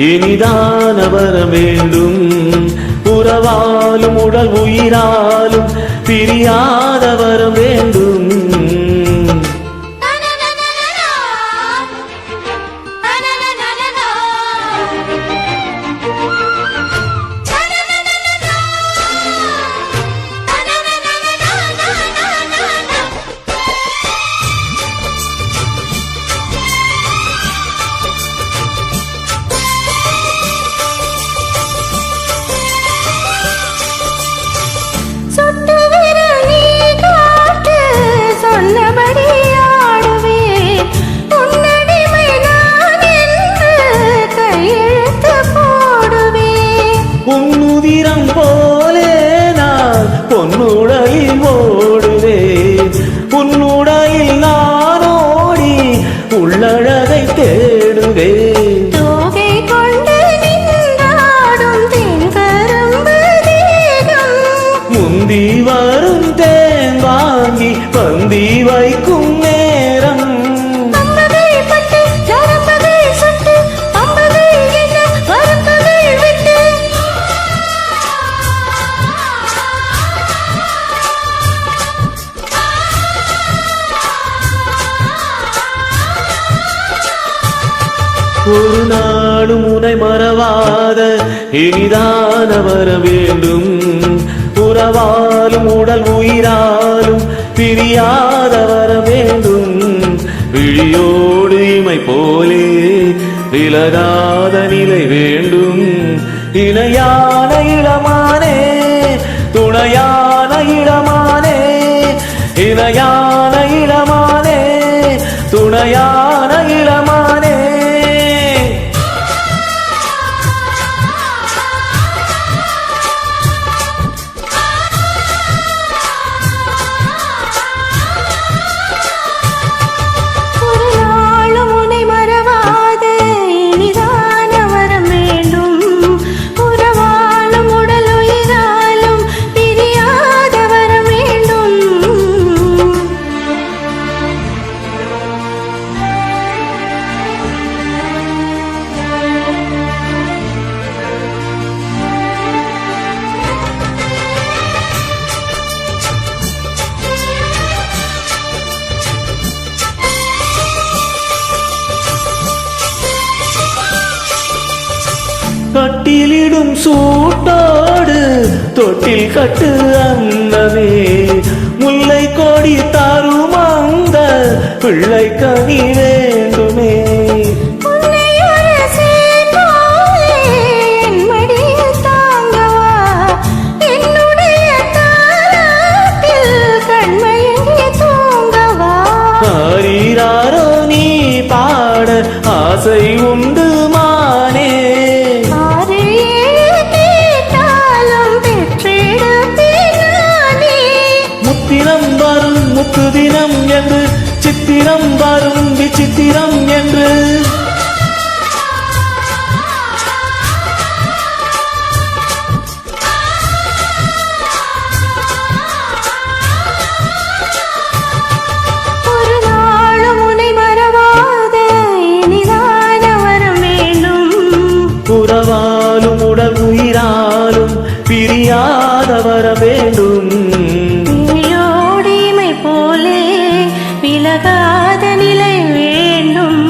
இனிதான வர வேண்டும். உறவாலும் உடல் உயிராலும் பிரியாத வர வேண்டும். உன்னுதிரம் போலே நான் பொன்னுடையில் ஓடுவேன். உன்னுடையில் நான் ஓடி உள்ளழகை தேடுவேன். தோகை கொண்டு நின்றாடும் தென்கரும்பு தேகம் முந்தி வரும் தேன் வாங்கி பந்தி வைக்கும் நேரம். ஒரு நாளும் உனை மறவாத இனிதான வர வேண்டும். உறவாலும் உடல் உயிராலும் பிரியாத வர வேண்டும். விழியோடு இமை போலே விலகாத நிலை வேண்டும். இணையான இளமானே துணையான இளமானே இணையான இளமானே துணையான இளமானே. கட்டிலிடும் சூட்டோடு தொட்டில் கட்டு அன்னமே. முல்லை கொடி தரும் அந்த பிள்ளை கனி வேண்டுமே. ஆரீராரோ நீ பாட ஆசை உண்டு மானே. முத்திரம் வரும் முத்து தினம் என்று சித்திரம் வரும் விசித்திரம் என்று. ஒரு நாளும் உன்னை மறவாத இனிதான வரம் வேண்டும். உறவாலும் உடல் உயிராலும் பிரியாத வர வேண்டும். விலகாத நிலை வேண்டும்.